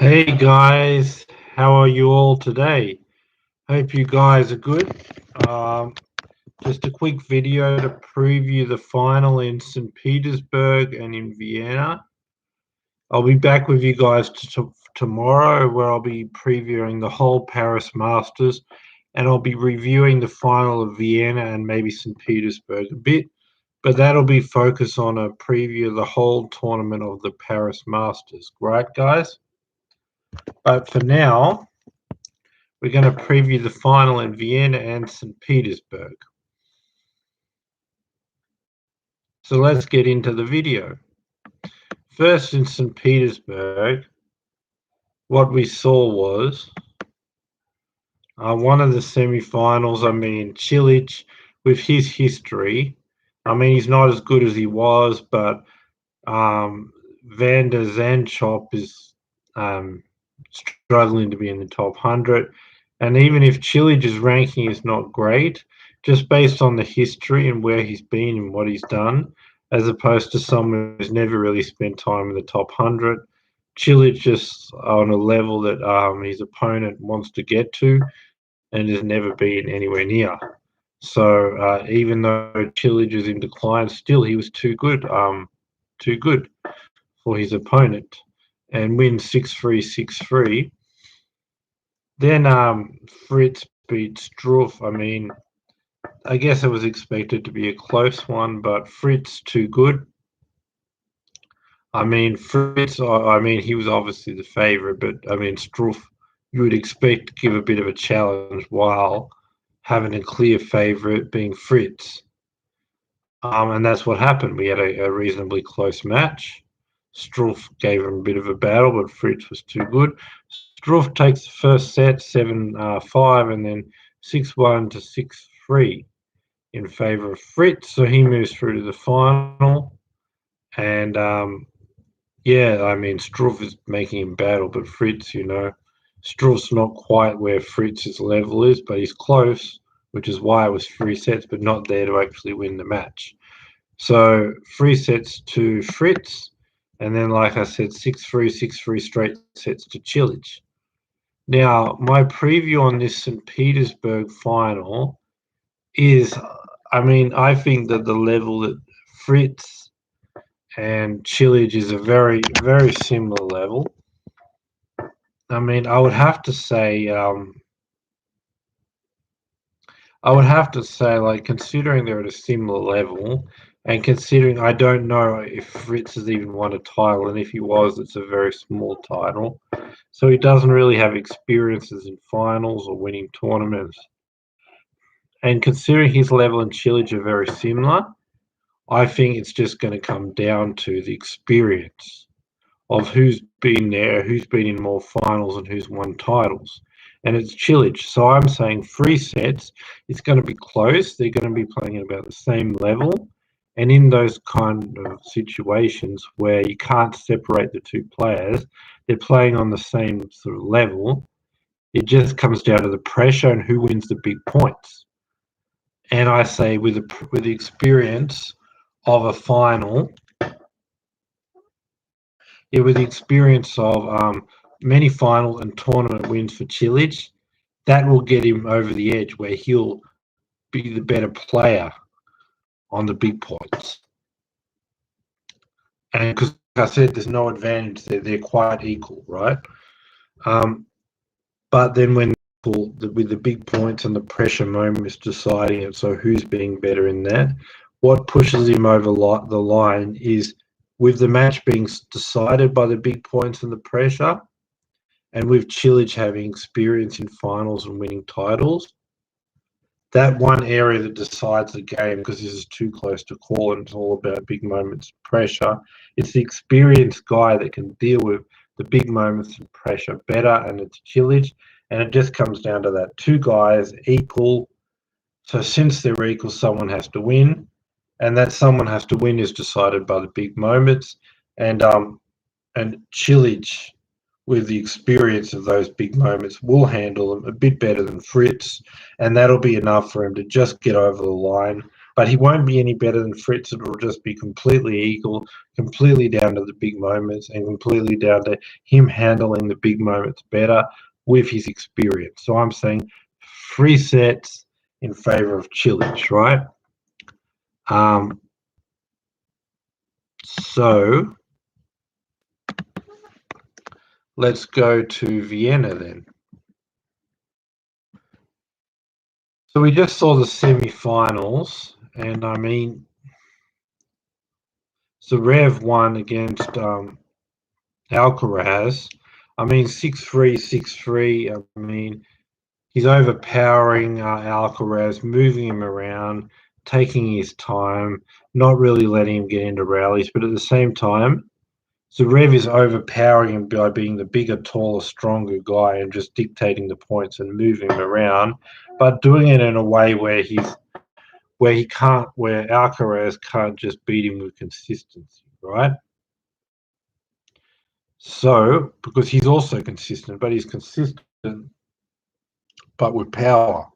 Hey guys, how are you all today? Hope you guys are good. Um, just a quick video to preview the final in St. Petersburg and in Vienna. I'll be back with you guys tomorrow where I'll be previewing the whole Paris Masters and I'll be reviewing the final of Vienna and maybe St. Petersburg a bit, but that'll be focused on a preview of the whole tournament of the Paris Masters. Right, guys? But for now, we're going to preview the final in Vienna and St. Petersburg. So let's get into the video. First, in St. Petersburg, what we saw was one of the semi-finals. I mean, Cilic, with his history, I mean, he's not as good as he was, but Van der Zandschop is struggling to be in the top 100. And even if Chilic's ranking is not great, just based on the history and where he's been and what he's done, as opposed to someone who's never really spent time in the top 100, Cilic just on a level that his opponent wants to get to and has never been anywhere near. So even though Cilic is in decline, still he was too good for his opponent and wins 6-3, 6-3. Then Fritz beats Struff. I mean, I guess it was expected to be a close one, but Fritz too good. I mean, he was obviously the favourite, but I mean, Struff, you would expect to give a bit of a challenge while having a clear favourite being Fritz. And that's what happened. We had a reasonably close match. Struff gave him a bit of a battle, but Fritz was too good. Struff takes the first set 7-5 and then 6-1 to 6-3 in favour of Fritz. So he moves through to the final. And yeah, I mean, Struff is making him battle, but Fritz, Struff's not quite where Fritz's level is, but he's close, which is why it was 3 sets, but not there to actually win the match. So 3 sets to Fritz, and then, like I said, 6-3, 6-3 straight sets to Cilic. Now, my preview on this St. Petersburg final is, I mean, I think that the level that Fritz and Cilic is a very, very similar level. I mean, I would have to say, like, considering they're at a similar level, and considering I don't know if Fritz has even won a title, and if he was, it's a very small title. So he doesn't really have experiences in finals or winning tournaments. And considering his level and Cilic are very similar, I think it's just going to come down to the experience of who's been there, who's been in more finals, and who's won titles. And it's Cilic. So I'm saying 3 sets. It's going to be close. They're going to be playing at about the same level. And in those kind of situations where you can't separate the two players, they're playing on the same sort of level. It just comes down to the pressure and who wins the big points. And I say with the experience of a final, with the experience of many final and tournament wins for Cilic, that will get him over the edge where he'll be the better player on the big points. And because, like I said, there's no advantage there. They're quite equal, right? But then when with the big points and the pressure moment is deciding it, so who's being better in that, what pushes him over the line is with the match being decided by the big points and the pressure, and with Cilic having experience in finals and winning titles, that one area that decides the game, because this is too close to call and it's all about big moments pressure, it's the experienced guy that can deal with the big moments and pressure better, and it's Cilic. And it just comes down to that. 2 guys equal. So since they're equal, someone has to win. And that someone has to win is decided by the big moments. And Cilic, with the experience of those big moments, will handle them a bit better than Fritz. And that'll be enough for him to just get over the line but he won't be any better than Fritz. It will just be completely equal, completely down to the big moments, and completely down to him handling the big moments better with his experience. So I'm saying 3 sets in favor of Cilic, right? Um, so let's go to Vienna then. So we just saw the semi-finals, and I mean, Zverev won against Alcaraz. I mean, 6-3, 6-3. I mean, he's overpowering Alcaraz, moving him around, taking his time, not really letting him get into rallies, but at the same time, Zverev is overpowering him by being the bigger, taller, stronger guy and just dictating the points and moving him around, but doing it in a way where Alcaraz can't just beat him with consistency, right? So, because he's also consistent, but he's consistent but with power.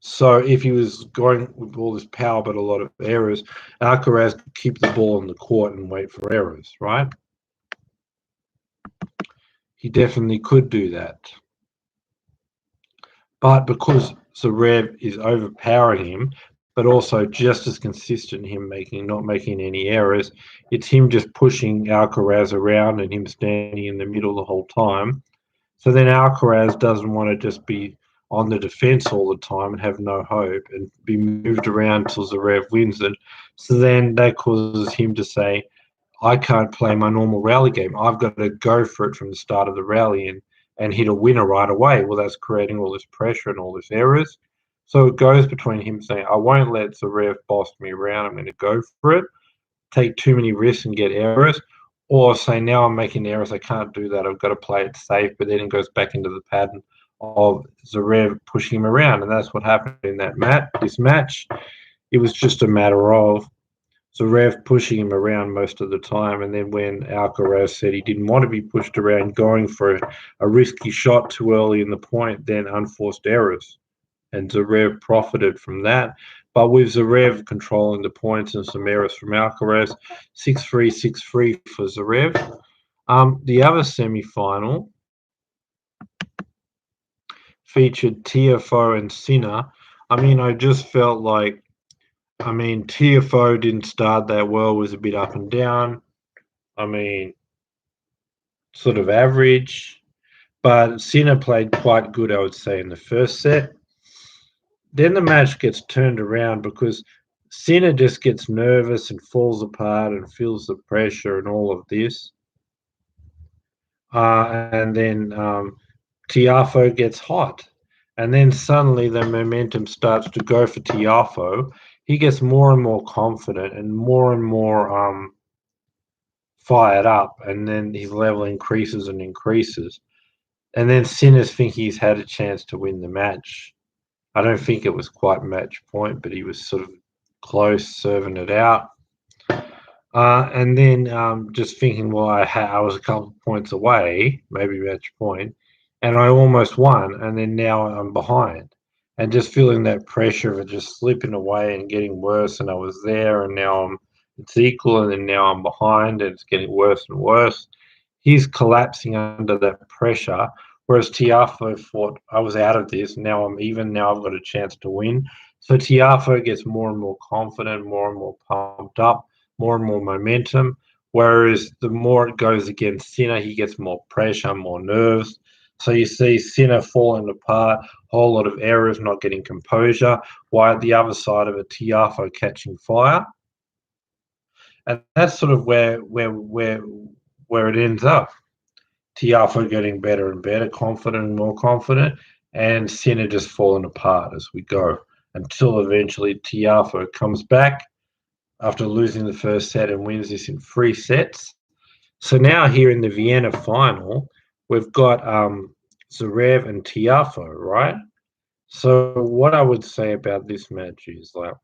So if he was going with all this power but a lot of errors, Alcaraz could keep the ball in the court and wait for errors, right? He definitely could do that. But because Zverev is overpowering him, but also just as consistent, him not making any errors, it's him just pushing Alcaraz around and him standing in the middle the whole time. So then Alcaraz doesn't want to just be on the defense all the time and have no hope and be moved around till Zverev wins it. So then that causes him to say, I can't play my normal rally game. I've got to go for it from the start of the rally and hit a winner right away. Well, that's creating all this pressure and all this errors. So it goes between him saying, I won't let Zverev boss me around. I'm going to go for it, take too many risks and get errors, or say, now I'm making errors. I can't do that. I've got to play it safe. But then it goes back into the pattern of Zverev pushing him around. And that's what happened in this match. It was just a matter of Zverev pushing him around most of the time, and then when Alcaraz said he didn't want to be pushed around, going for a risky shot too early in the point, then unforced errors, and Zverev profited from that. But with Zverev controlling the points and some errors from Alcaraz, 6-3, 6-3 for Zverev. The other semi-final featured Tiafoe and Sinner. I mean, I just felt like Tiafoe didn't start that well, was a bit up and down. I mean, sort of average. But Sinner played quite good, I would say, in the first set. Then the match gets turned around because Sinner just gets nervous and falls apart and feels the pressure and all of this. And then Tiafoe gets hot. And then suddenly the momentum starts to go for Tiafoe. He gets more and more confident and more fired up, and then his level increases and increases. And then Sinner's think he's had a chance to win the match. I don't think it was quite match point, but he was sort of close, serving it out. And then just thinking, well, I was a couple of points away, maybe match point, and I almost won, and then now I'm behind. And just feeling that pressure of it just slipping away and getting worse, and I was there, and now it's equal, and then now I'm behind, and it's getting worse and worse. He's collapsing under that pressure, whereas Tiafoe thought, I was out of this, now I'm even, now I've got a chance to win. So Tiafoe gets more and more confident, more and more pumped up, more and more momentum. Whereas the more it goes against Sinner, he gets more pressure, more nerves. So you see Sinner falling apart, whole lot of errors, not getting composure, while at the other side of it, Tiafoe catching fire. And that's sort of where it ends up. Tiafoe getting better and better, confident and more confident, and Sinner just falling apart as we go until eventually Tiafoe comes back after losing the first set and wins this in 3 sets. So now here in the Vienna final, we've got Zverev and Tiafoe, right? So what I would say about this match is like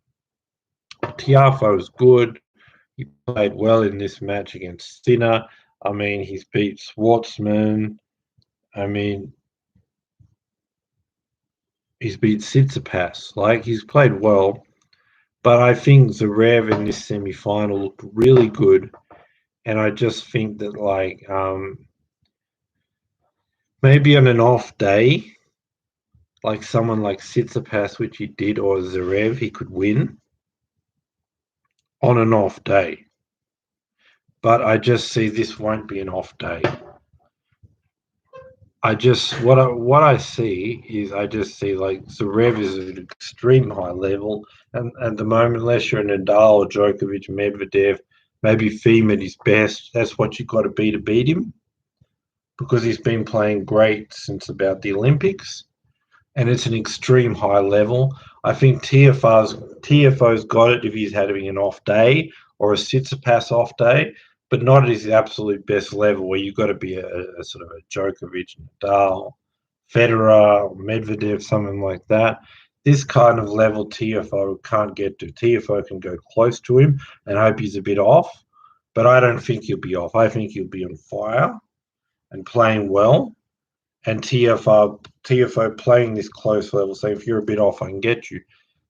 Tiafoe is good. He played well in this match against Sinner. I mean, he's beat Schwartzman. I mean, he's beat Tsitsipas. Like, he's played well. But I think Zverev in this semi-final looked really good, and I just think that maybe on an off day, like someone like Tsitsipas, which he did, or Zverev, he could win on an off day. But I just see this won't be an off day. What I see is I just see like Zverev is at an extreme high level, and at the moment, unless you're a Nadal or Djokovic, Medvedev, maybe Thiem at his best, that's what you've got to beat him, because he's been playing great since about the Olympics, and it's an extreme high level. I think TFO's got it if he's having an off day or a Tsitsipas off day, but not at his absolute best level where you've got to be a sort of a Djokovic, Nadal, Federer, Medvedev, something like that. This kind of level TFO can't get to. TFO can go close to him and hope he's a bit off, but I don't think he'll be off. I think he'll be on fire and playing well, and TFO playing this close level. So if you're a bit off, I can get you.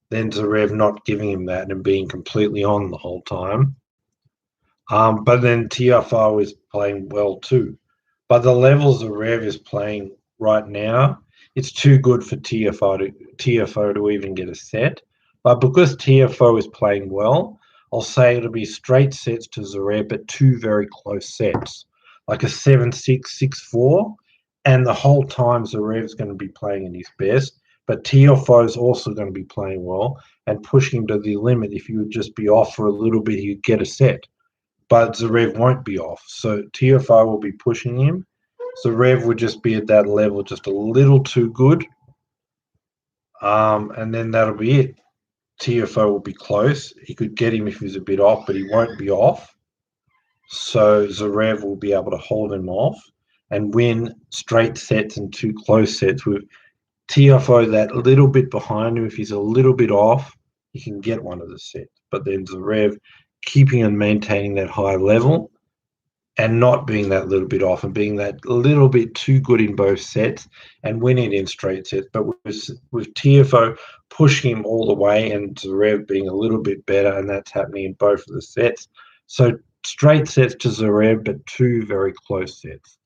Then Zverev not giving him that and being completely on the whole time. But then TFO is playing well too. But the levels Zverev is playing right now, it's too good for TFO to even get a set. But because TFO is playing well, I'll say it'll be straight sets to Zverev, but two very close sets, like a 7-6, 6-4. And the whole time Zverev's going to be playing in his best, but TFO is also going to be playing well and pushing him to the limit. If he would just be off for a little bit, he'd get a set. But Zverev won't be off. So TFO will be pushing him. Zverev would just be at that level, just a little too good. And then that'll be it. TFO will be close. He could get him if he's a bit off, but he won't be off. So Zverev will be able to hold him off and win straight sets and two close sets with TFO that little bit behind him. If he's a little bit off, he can get one of the sets. But then Zverev keeping and maintaining that high level and not being that little bit off and being that little bit too good in both sets and winning in straight sets. But with TFO pushing him all the way and Zverev being a little bit better, and that's happening in both of the sets. So straight sets to Zverev, but two very close sets.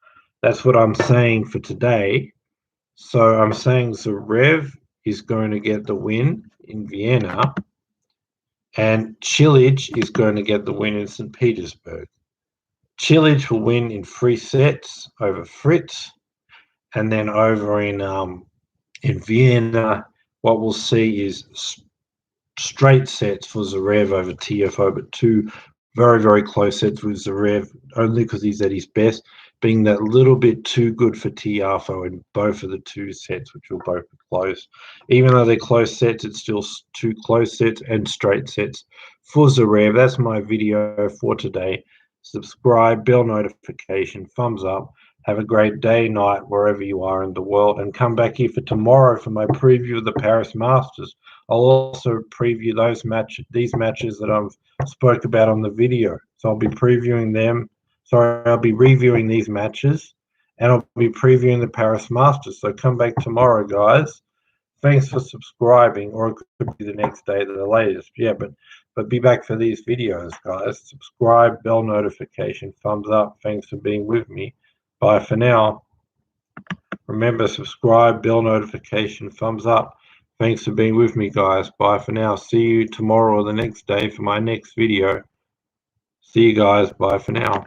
That's what I'm saying for today. So I'm saying Zverev is going to get the win in Vienna, and Cilic is going to get the win in St. Petersburg. Cilic will win in 3 sets over Fritz, and then over in Vienna, what we'll see is straight sets for Zverev over TFO, but two very, very close sets with Zverev, only because he's at his best, being that little bit too good for TFO in both of the two sets, which will both be close. Even though they're close sets, it's still two close sets and straight sets for Zverev. That's my video for today. Subscribe, bell notification, thumbs up. Have a great day, night, wherever you are in the world, and come back here for tomorrow for my preview of the Paris Masters. I'll also preview these matches that I've spoke about on the video. So I'll be previewing them. Sorry, I'll be reviewing these matches, and I'll be previewing the Paris Masters. So come back tomorrow, guys. Thanks for subscribing, or it could be the next day at the latest. Yeah, but be back for these videos, guys. Subscribe, bell notification, thumbs up. Thanks for being with me. Bye for now. Remember, subscribe, bell notification, thumbs up. Thanks for being with me, guys. Bye for now. See you tomorrow or the next day for my next video. See you guys. Bye for now.